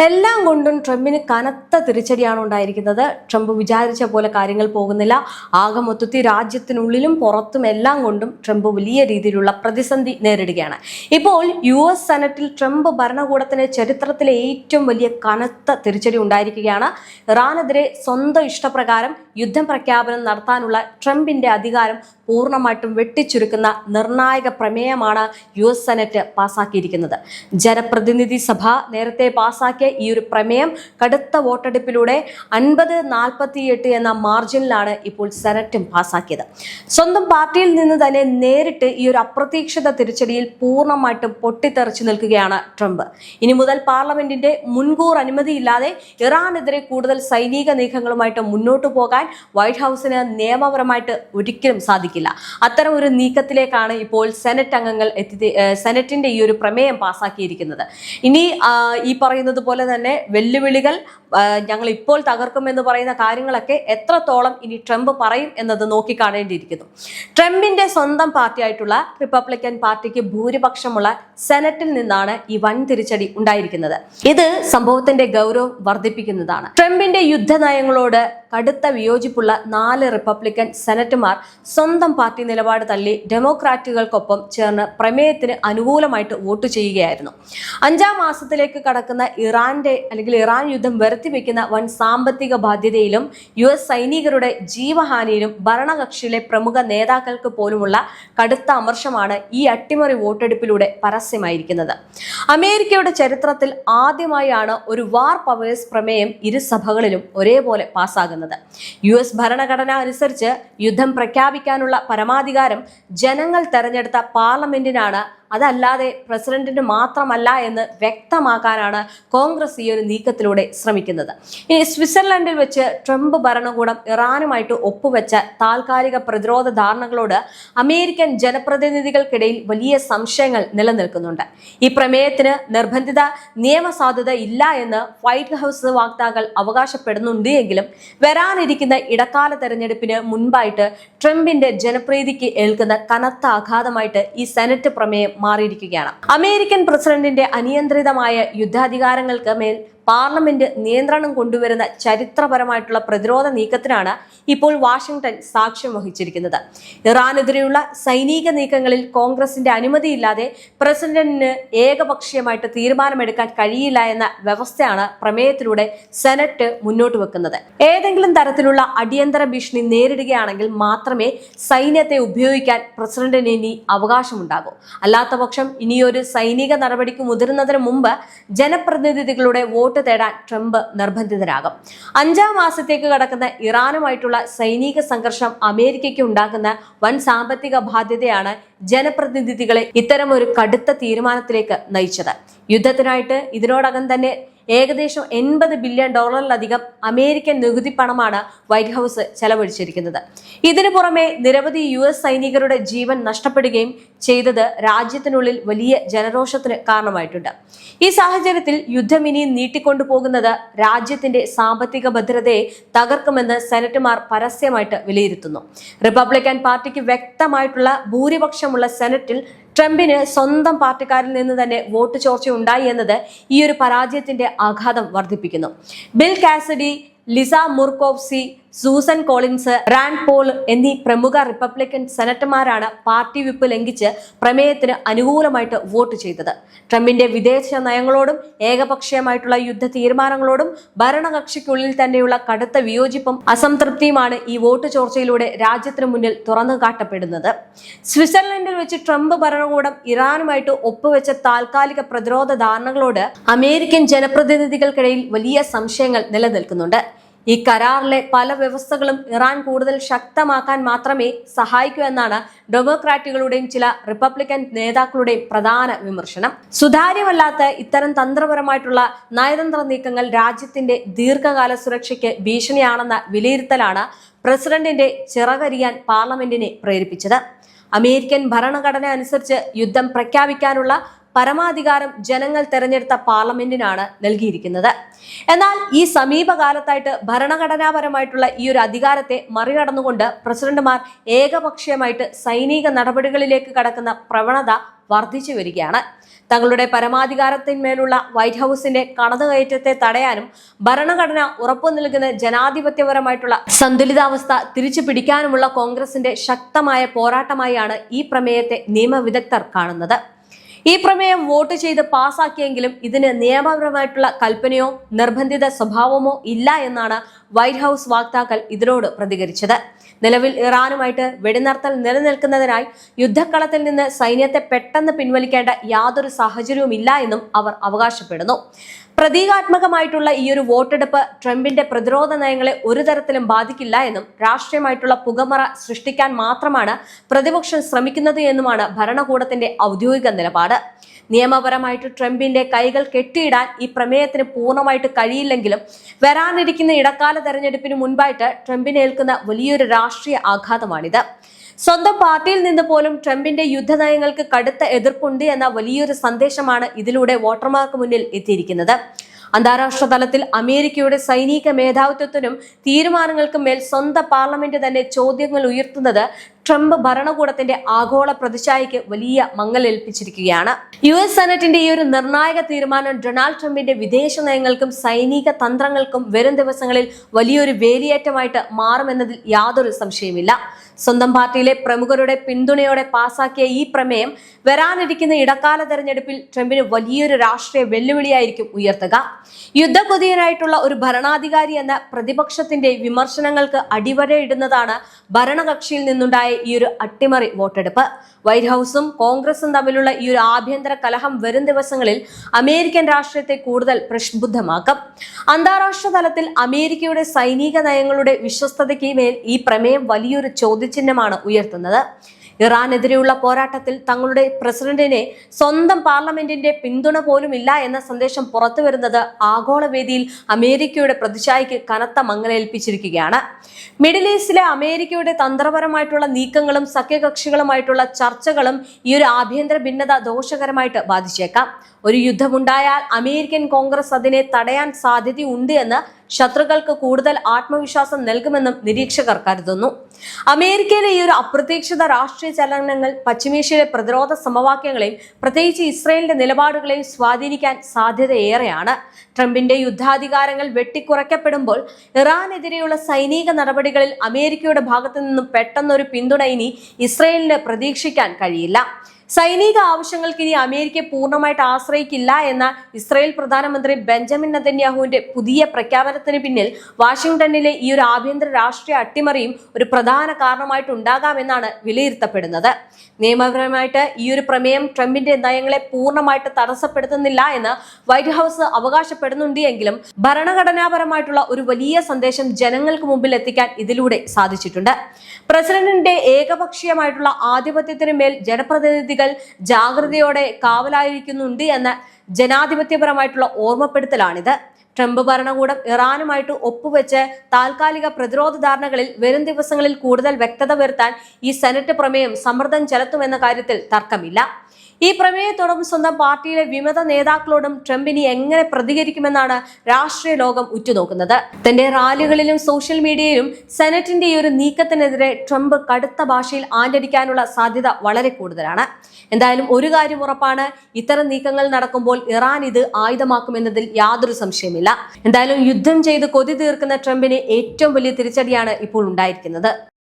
എല്ലാം കൊണ്ടും ട്രംപിന് കനത്ത തിരിച്ചടിയാണ് ഉണ്ടായിരിക്കുന്നത്. ട്രംപ് വിചാരിച്ച പോലെ കാര്യങ്ങൾ പോകുന്നില്ല. ആകെ മൊത്തത്തിൽ രാജ്യത്തിനുള്ളിലും പുറത്തും എല്ലാം കൊണ്ടും ട്രംപ് വലിയ രീതിയിലുള്ള പ്രതിസന്ധി നേരിടുകയാണ്. ഇപ്പോൾ US സെനറ്റിൽ ട്രംപ് ഭരണകൂടത്തിന് ചരിത്രത്തിലെ ഏറ്റവും വലിയ കനത്ത തിരിച്ചടി ഉണ്ടായിരിക്കുകയാണ്. ഇറാനെതിരെ സ്വന്തം ഇഷ്ടപ്രകാരം യുദ്ധം പ്രഖ്യാപനം നടത്താനുള്ള ട്രംപിന്റെ അധികാരം പൂർണ്ണമായിട്ടും വെട്ടിച്ചുരുക്കുന്ന നിർണായക പ്രമേയമാണ് US സെനറ്റ് പാസാക്കിയിരിക്കുന്നത്. ജനപ്രതിനിധി സഭ നേരത്തെ പാസാക്കിയ ഈ ഒരു പ്രമേയം കടുത്ത വോട്ടെടുപ്പിലൂടെ 50-48 എന്ന മാർജിനിലാണ് ഇപ്പോൾ സെനറ്റും പാസാക്കിയത്. സ്വന്തം പാർട്ടിയിൽ നിന്ന് തന്നെ നേരിട്ട് ഈ ഒരു അപ്രതീക്ഷിത തിരിച്ചടിയിൽ പൂർണ്ണമായിട്ടും പൊട്ടിത്തെറിച്ചു നിൽക്കുകയാണ് ട്രംപ്. ഇനി മുതൽ പാർലമെന്റിന്റെ മുൻകൂർ അനുമതിയില്ലാതെ ഇറാനെതിരെ കൂടുതൽ സൈനിക നീക്കങ്ങളുമായിട്ട് മുന്നോട്ടു പോകാൻ വൈറ്റ് ഹൗസിന് നിയമപരമായിട്ട് ഒരിക്കലും സാധിക്കില്ല. അത്തരം ഒരു നീക്കത്തിലേക്കാണ് ഇപ്പോൾ സെനറ്റ് അംഗങ്ങൾ സെനറ്റിന്റെ ഈ ഒരു പ്രമേയം പാസാക്കിയിരിക്കുന്നത്. ഇനി ഈ പറയുന്നത് പോലെ തന്നെ വെല്ലുവിളികൾ ഞങ്ങൾ ഇപ്പോൾ തകർക്കുമെന്ന് പറയുന്ന കാര്യങ്ങളൊക്കെ എത്രത്തോളം ഇനി ട്രംപ് പറയും എന്നത് നോക്കിക്കാണേണ്ടിയിരിക്കുന്നു. ട്രംപിന്റെ സ്വന്തം പാർട്ടിയായിട്ടുള്ള റിപ്പബ്ലിക്കൻ പാർട്ടിക്ക് ഭൂരിപക്ഷമുള്ള സെനറ്റിൽ നിന്നാണ് ഈ വൻ തിരിച്ചടി ഉണ്ടായിരിക്കുന്നത്. ഇത് സംഭവത്തിന്റെ ഗൗരവം വർദ്ധിപ്പിക്കുന്നതാണ്. ട്രംപിന്റെ യുദ്ധനയങ്ങളോട് കടുത്ത വിയോജിപ്പുള്ള 4 റിപ്പബ്ലിക്കൻ സെനറ്റുമാർ സ്വന്തം പാർട്ടി നിലപാട് തള്ളി ഡെമോക്രാറ്റുകൾക്കൊപ്പം ചേർന്ന് പ്രമേയത്തിന് അനുകൂലമായിട്ട് വോട്ട് ചെയ്യുകയായിരുന്നു. 5ാം മാസത്തിലേക്ക് കടക്കുന്ന ഇറാൻ യുദ്ധം വരുത്തിവെക്കുന്ന വൻ സാമ്പത്തിക ബാധ്യതയിലും US സൈനികരുടെ ജീവഹാനിയിലും ഭരണകക്ഷിയിലെ പ്രമുഖ നേതാക്കൾക്ക് പോലുമുള്ള കടുത്ത അമർഷമാണ് ഈ അട്ടിമറി വോട്ടെടുപ്പിലൂടെ പരസ്യമായിരിക്കുന്നത്. അമേരിക്കയുടെ ചരിത്രത്തിൽ ആദ്യമായാണ് ഒരു വാർ പവേഴ്സ് പ്രമേയം ഇരു സഭകളിലും ഒരേപോലെ പാസ്സാകുന്നത്. US ഭരണഘടന അനുസരിച്ച് യുദ്ധം പ്രഖ്യാപിക്കാനുള്ള പരമാധികാരം ജനങ്ങൾ തെരഞ്ഞെടുത്ത പാർലമെന്റിനാണ്, അതല്ലാതെ പ്രസിഡന്റിന് മാത്രമല്ല എന്ന് വ്യക്തമാക്കാനാണ് കോൺഗ്രസ് ഈ ഒരു നീക്കത്തിലൂടെ ശ്രമിക്കുന്നത്. ഇനി സ്വിറ്റ്സർലൻഡിൽ വെച്ച് ട്രംപ് ഭരണകൂടം ഇറാനുമായിട്ട് ഒപ്പുവെച്ച താൽക്കാലിക പ്രതിരോധ ധാരണകളോട് അമേരിക്കൻ ജനപ്രതിനിധികൾക്കിടയിൽ വലിയ സംശയങ്ങൾ നിലനിൽക്കുന്നുണ്ട്. ഈ പ്രമേയത്തിന് നിർബന്ധിത നിയമസാധുത ഇല്ല എന്ന് വൈറ്റ് ഹൗസ് വക്താക്കൾ അവകാശപ്പെടുന്നുണ്ട് എങ്കിലും വരാനിരിക്കുന്ന ഇടക്കാല തെരഞ്ഞെടുപ്പിന് മുൻപായിട്ട് ട്രംപിന്റെ ജനപ്രീതിക്ക് ഏൽക്കുന്ന കനത്ത ആഘാതമായിട്ട് ഈ സെനറ്റ് പ്രമേയം മാറിയിരിക്കുകയാണ്. അമേരിക്കൻ പ്രസിഡന്റിന്റെ അനിയന്ത്രിതമായ യുദ്ധാധികാരങ്ങൾക്ക് മേൽ പാർലമെന്റ് നിയന്ത്രണം കൊണ്ടുവരുന്ന ചരിത്രപരമായിട്ടുള്ള പ്രതിരോധ നീക്കത്തിനാണ് ഇപ്പോൾ വാഷിംഗ്ടൺ സാക്ഷ്യം വഹിച്ചിരിക്കുന്നത്. ഇറാനെതിരെയുള്ള സൈനിക നീക്കങ്ങളിൽ കോൺഗ്രസിന്റെ അനുമതിയില്ലാതെ പ്രസിഡന്റിന് ഏകപക്ഷീയമായിട്ട് തീരുമാനമെടുക്കാൻ കഴിയില്ല എന്ന വ്യവസ്ഥയാണ് പ്രമേയത്തിലൂടെ സെനറ്റ് മുന്നോട്ട് വെക്കുന്നത്. ഏതെങ്കിലും തരത്തിലുള്ള അടിയന്തര ഭീഷണി നേരിടുകയാണെങ്കിൽ മാത്രമേ സൈന്യത്തെ ഉപയോഗിക്കാൻ പ്രസിഡന്റിന് ഇനി അവകാശമുണ്ടാകൂ. അല്ലാത്തപക്ഷം ഇനിയൊരു സൈനിക നടപടിക്ക് മുതിരുന്നതിന് മുമ്പ് ജനപ്രതിനിധികളുടെ വോട്ട് തേടാൻ ട്രംപ് നിർബന്ധിതരാകും. 5ാം മാസത്തേക്ക് കടക്കുന്ന ഇറാനുമായിട്ടുള്ള സൈനിക സംഘർഷം അമേരിക്കയ്ക്ക് ഉണ്ടാക്കുന്ന വൻ സാമ്പത്തിക ബാധ്യതയാണ് ജനപ്രതിനിധികളെ ഇത്തരം ഒരു കടുത്ത തീരുമാനത്തിലേക്ക് നയിച്ചത്. യുദ്ധത്തിനായിട്ട് ഇതിനോടകം തന്നെ ഏകദേശം $80 ബില്യൺ അമേരിക്കൻ നികുതി പണമാണ് വൈറ്റ് ഹൗസ് ചെലവഴിച്ചിരിക്കുന്നത്. ഇതിനു പുറമെ നിരവധി US സൈനികരുടെ ജീവൻ നഷ്ടപ്പെടുകയും ചെയ്തത് രാജ്യത്തിനുള്ളിൽ വലിയ ജനരോഷത്തിന് കാരണമായിട്ടുണ്ട്. ഈ സാഹചര്യത്തിൽ യുദ്ധം ഇനി നീട്ടിക്കൊണ്ടുപോകുന്നത് രാജ്യത്തിന്റെ സാമ്പത്തിക ഭദ്രതയെ തകർക്കുമെന്ന് സെനറ്റുമാർ പരസ്യമായിട്ട് വിലയിരുത്തുന്നു. റിപ്പബ്ലിക്കൻ പാർട്ടിക്ക് വ്യക്തമായിട്ടുള്ള ഭൂരിപക്ഷമുള്ള സെനറ്റിൽ ട്രംപിന് സ്വന്തം പാർട്ടിക്കാരിൽ നിന്ന് തന്നെ വോട്ട് ചോർച്ച ഉണ്ടായി എന്നത് ഈ ഒരു പരാജയത്തിന്റെ ആഘാതം വർദ്ധിപ്പിക്കുന്നു. Bill Cassidy, Lisa Murkowski, Susan Collins, Rand Paul എന്നീ പ്രമുഖ റിപ്പബ്ലിക്കൻ സെനറ്റർമാരാണ് പാർട്ടി വിപ്പ് ലംഘിച്ച് പ്രമേയത്തിന് അനുകൂലമായിട്ട് വോട്ട് ചെയ്തത്. ട്രംപിന്റെ വിദേശ നയങ്ങളോടും ഏകപക്ഷീയമായിട്ടുള്ള യുദ്ധ തീരുമാനങ്ങളോടും ഭരണകക്ഷിക്കുള്ളിൽ തന്നെയുള്ള കടുത്ത വിയോജിപ്പും അസംതൃപ്തിയുമാണ് ഈ വോട്ട് ചോർച്ചയിലൂടെ രാജ്യത്തിന് മുന്നിൽ തുറന്നു കാട്ടപ്പെടുന്നത്. സ്വിറ്റ്സർലൻഡിൽ വെച്ച് ട്രംപ് ഭരണകൂടം ഇറാനുമായിട്ട് ഒപ്പുവെച്ച താൽക്കാലിക പ്രതിരോധ ധാരണകളോട് അമേരിക്കൻ ജനപ്രതിനിധികൾക്കിടയിൽ വലിയ സംശയങ്ങൾ നിലനിൽക്കുന്നുണ്ട്. ഈ കരാറിലെ പല വ്യവസ്ഥകളും ഇറാൻ കൂടുതൽ ശക്തമാക്കാൻ മാത്രമേ സഹായിക്കൂ എന്നാണ് ഡെമോക്രാറ്റുകളുടെയും ചില റിപ്പബ്ലിക്കൻ നേതാക്കളുടെയും പ്രധാന വിമർശനം. സുതാര്യമല്ലാത്ത ഇത്തരം തന്ത്രപരമായിട്ടുള്ള നയതന്ത്ര നീക്കങ്ങൾ രാജ്യത്തിന്റെ ദീർഘകാല സുരക്ഷയ്ക്ക് ഭീഷണിയാണെന്ന വിലയിരുത്തലാണ് പ്രസിഡന്റിന്റെ ചിറകരിയാൻ പാർലമെന്റിനെ പ്രേരിപ്പിച്ചത്. അമേരിക്കൻ ഭരണഘടന അനുസരിച്ച് യുദ്ധം പ്രഖ്യാപിക്കാനുള്ള പരമാധികാരം ജനങ്ങൾ തെരഞ്ഞെടുത്ത പാർലമെന്റിനാണ് നൽകിയിരിക്കുന്നത്. എന്നാൽ ഈ സമീപകാലത്തായിട്ട് ഭരണഘടനാപരമായിട്ടുള്ള ഈ ഒരു അധികാരത്തെ മറികടന്നുകൊണ്ട് പ്രസിഡന്റുമാർ ഏകപക്ഷീയമായിട്ട് സൈനിക നടപടികളിലേക്ക് കടക്കുന്ന പ്രവണത വർദ്ധിച്ചു വരികയാണ്. തങ്ങളുടെ പരമാധികാരത്തിന്മേലുള്ള വൈറ്റ് ഹൌസിന്റെ കടന്നുകയറ്റത്തെ തടയാനും ഭരണഘടന ഉറപ്പു നൽകുന്ന ജനാധിപത്യപരമായിട്ടുള്ള സന്തുലിതാവസ്ഥ തിരിച്ചു പിടിക്കാനുമുള്ള കോൺഗ്രസിന്റെ ശക്തമായ പോരാട്ടമായാണ് ഈ പ്രമേയത്തെ നിയമവിദഗ്ധർ കാണുന്നത്. ഈ പ്രമേയം വോട്ട് ചെയ്ത് പാസാക്കിയെങ്കിലും ഇതിന് നിയമപരമായിട്ടുള്ള കൽപ്പനയോ നിർബന്ധിത സ്വഭാവമോ ഇല്ല എന്നാണ് വൈറ്റ് ഹൌസ് വക്താക്കൾ ഇതിനോട് പ്രതികരിച്ചത്. നിലവിൽ ഇറാനുമായിട്ട് വെടിനിർത്തൽ നിലനിൽക്കുന്നതിനായി യുദ്ധക്കളത്തിൽ നിന്ന് സൈന്യത്തെ പെട്ടെന്ന് പിൻവലിക്കേണ്ട യാതൊരു സാഹചര്യവും ഇല്ല എന്നും അവർ അവകാശപ്പെടുന്നു. പ്രതീകാത്മകമായിട്ടുള്ള ഈ ഒരു വോട്ടെടുപ്പ് ട്രംപിന്റെ പ്രതിരോധ നയങ്ങളെ ഒരു തരത്തിലും ബാധിക്കില്ല എന്നും രാഷ്ട്രീയമായിട്ടുള്ള പുകമറ സൃഷ്ടിക്കാൻ മാത്രമാണ് പ്രതിപക്ഷം ശ്രമിക്കുന്നത് എന്നുമാണ് ഭരണകൂടത്തിന്റെ ഔദ്യോഗിക നിലപാട്. നിയമപരമായിട്ട് ട്രംപിന്റെ കൈകൾ കെട്ടിയിടാൻ ഈ പ്രമേയത്തിന് പൂർണ്ണമായിട്ട് കഴിയില്ലെങ്കിലും വരാനിരിക്കുന്ന ഇടക്കാല തെരഞ്ഞെടുപ്പിന് മുൻപായിട്ട് ട്രംപിന് ഏൽക്കുന്ന വലിയൊരു രാഷ്ട്രീയ ആഘാതമാണിത്. സ്വന്തം പാർട്ടിയിൽ നിന്ന് പോലും ട്രംപിന്റെ യുദ്ധനയങ്ങൾക്ക് കടുത്ത എതിർപ്പുണ്ട് എന്ന വലിയൊരു സന്ദേശമാണ് ഇതിലൂടെ വോട്ടർമാർക്ക് മുന്നിൽ എത്തിയിരിക്കുന്നത്. അന്താരാഷ്ട്ര തലത്തിൽ അമേരിക്കയുടെ സൈനിക മേധാവിത്വത്തിനും തീരുമാനങ്ങൾക്കും മേൽ സ്വന്തം പാർലമെന്റ് തന്നെ ചോദ്യങ്ങൾ ഉയർത്തുന്നത് ട്രംപ് ഭരണകൂടത്തിന്റെ ആഗോള പ്രതിച്ഛായയ്ക്ക് വലിയ മങ്ങലേൽപ്പിച്ചിരിക്കുകയാണ്. US സെനറ്റിന്റെ ഈ ഒരു നിർണായക തീരുമാനം ഡൊണാൾഡ് ട്രംപിന്റെ വിദേശ നയങ്ങൾക്കും സൈനിക തന്ത്രങ്ങൾക്കും വരും ദിവസങ്ങളിൽ വലിയൊരു വേലിയേറ്റമായിട്ട് മാറുമെന്നതിൽ യാതൊരു സംശയമില്ല. സ്വന്തം പാർട്ടിയിലെ പ്രമുഖരുടെ പിന്തുണയോടെ പാസാക്കിയ ഈ പ്രമേയം വരാനിരിക്കുന്ന ഇടക്കാല തെരഞ്ഞെടുപ്പിൽ ട്രംപിന് വലിയൊരു രാഷ്ട്രീയ വെല്ലുവിളിയായിരിക്കും ഉയർത്തുക. യുദ്ധകൊതിയനായിട്ടുള്ള ഒരു ഭരണാധികാരി എന്ന പ്രതിപക്ഷത്തിന്റെ വിമർശനങ്ങൾക്ക് അടിവരയിടുന്നതാണ് ഭരണകക്ഷിയിൽ നിന്നുണ്ടായ ഈ ഒരു അട്ടിമറി വോട്ടെടുപ്പ്. വൈറ്റ് ഹൌസും കോൺഗ്രസും തമ്മിലുള്ള ഈ ഒരു ആഭ്യന്തര കലഹം വരും ദിവസങ്ങളിൽ അമേരിക്കൻ രാഷ്ട്രീയത്തെ കൂടുതൽ പ്രക്ഷുബ്ധമാക്കും. അന്താരാഷ്ട്ര തലത്തിൽ അമേരിക്കയുടെ സൈനിക നയങ്ങളുടെ വിശ്വസ്തതയ്ക്ക് മേൽ ഈ പ്രമേയം വലിയൊരു ചോദ്യചിഹ്നമാണ് ഉയർത്തുന്നത്. ഇറാനെതിരെയുള്ള പോരാട്ടത്തിൽ തങ്ങളുടെ പ്രസിഡന്റിനെ സ്വന്തം പാർലമെന്റിന്റെ പിന്തുണ പോലുമില്ല എന്ന സന്ദേശം പുറത്തു വരുന്നത് ആഗോളവേദിയിൽ അമേരിക്കയുടെ പ്രതിച്ഛായയ്ക്ക് കനത്ത മങ്ങലേൽപ്പിച്ചിരിക്കുകയാണ്. മിഡിൽ ഈസ്റ്റിലെ അമേരിക്കയുടെ തന്ത്രപരമായിട്ടുള്ള നീക്കങ്ങളും സഖ്യകക്ഷികളുമായിട്ടുള്ള ചർച്ചകളും ഈ ഒരു ആഭ്യന്തര ഭിന്നത ദോഷകരമായിട്ട് ബാധിച്ചേക്കാം. ഒരു യുദ്ധമുണ്ടായാൽ അമേരിക്കൻ കോൺഗ്രസ് അതിനെ തടയാൻ സാധ്യതയുണ്ട് എന്ന് ശത്രുക്കൾക്ക് കൂടുതൽ ആത്മവിശ്വാസം നൽകുമെന്നും നിരീക്ഷകർ കരുതുന്നു. അമേരിക്കയിലെ ഈ ഒരു അപ്രതീക്ഷിത രാഷ്ട്രീയ ചലനങ്ങൾ പശ്ചിമേഷ്യയിലെ പ്രതിരോധ സമവാക്യങ്ങളെയും പ്രത്യേകിച്ച് ഇസ്രയേലിന്റെ നിലപാടുകളെയും സ്വാധീനിക്കാൻ സാധ്യതയേറെയാണ്. ട്രംപിന്റെ യുദ്ധാധികാരങ്ങൾ വെട്ടിക്കുറയ്ക്കപ്പെടുമ്പോൾ ഇറാനെതിരെയുള്ള സൈനിക നടപടികളിൽ അമേരിക്കയുടെ ഭാഗത്തു നിന്നും പെട്ടെന്നൊരു പിന്തുണ ഇനി ഇസ്രയേലിന് പ്രതീക്ഷിക്കാൻ കഴിയില്ല. സൈനിക ആവശ്യങ്ങൾക്ക് ഇനി അമേരിക്കയെ പൂർണ്ണമായിട്ട് ആശ്രയിക്കില്ല എന്ന ഇസ്രായേൽ പ്രധാനമന്ത്രി ബെഞ്ചമിൻ നെതന്യാഹുവിന്റെ പുതിയ പ്രഖ്യാപനത്തിന് പിന്നിൽ വാഷിംഗ്ടണിലെ ഈ ഒരു ആഭ്യന്തര രാഷ്ട്രീയ അട്ടിമറിയും ഒരു പ്രധാന കാരണമായിട്ടുണ്ടാകാമെന്നാണ് വിലയിരുത്തപ്പെടുന്നത്. നിയമപരമായിട്ട് ഈ ഒരു പ്രമേയം ട്രംപിന്റെ നയങ്ങളെ പൂർണ്ണമായിട്ട് തടസ്സപ്പെടുത്തുന്നില്ല എന്ന് വൈറ്റ് ഹൌസ് അവകാശപ്പെടുന്നുണ്ട് എങ്കിലും ഭരണഘടനാപരമായിട്ടുള്ള ഒരു വലിയ സന്ദേശം ജനങ്ങൾക്ക് മുമ്പിൽ എത്തിക്കാൻ ഇതിലൂടെ സാധിച്ചിട്ടുണ്ട്. പ്രസിഡന്റിന്റെ ഏകപക്ഷീയമായിട്ടുള്ള ആധിപത്യത്തിന് മേൽ ജനപ്രതിനിധികൾ ജാഗ്രതയോടെ കാവലായിരിക്കുന്നുണ്ട് എന്ന ജനാധിപത്യപരമായിട്ടുള്ള ഓർമ്മപ്പെടുത്തലാണിത്. ട്രംപ് ഭരണകൂടം ഇറാനുമായിട്ട് ഒപ്പുവെച്ച് താൽക്കാലിക പ്രതിരോധ ധാരണകളിൽ വരും ദിവസങ്ങളിൽ കൂടുതൽ വ്യക്തത വരുത്താൻ ഈ സെനറ്റ് പ്രമേയം സമ്മർദ്ദം ചെലുത്തുമെന്ന കാര്യത്തിൽ തർക്കമില്ല. ഈ പ്രമേയത്തോടും സ്വന്തം പാർട്ടിയിലെ വിമത നേതാക്കളോടും ട്രംപ് ഇനി എങ്ങനെ പ്രതികരിക്കുമെന്നാണ് രാഷ്ട്രീയ ലോകം ഉറ്റുനോക്കുന്നത്. തന്റെ റാലികളിലും സോഷ്യൽ മീഡിയയിലും സെനറ്റിന്റെ ഈ ഒരു നീക്കത്തിനെതിരെ ട്രംപ് കടുത്ത ഭാഷയിൽ ആഞ്ഞടിക്കാനുള്ള സാധ്യത വളരെ കൂടുതലാണ്. എന്തായാലും ഒരു കാര്യം ഉറപ്പാണ്, ഇത്തരം നീക്കങ്ങൾ നടക്കുമ്പോൾ ഇറാൻ ഇത് ആയുധമാക്കുമെന്നതിൽ യാതൊരു സംശയമില്ല. എന്തായാലും യുദ്ധം ചെയ്ത് കൊതി തീർക്കുന്ന ട്രംപിന് ഏറ്റവും വലിയ തിരിച്ചടിയാണ് ഇപ്പോൾ ഉണ്ടായിരിക്കുന്നത്.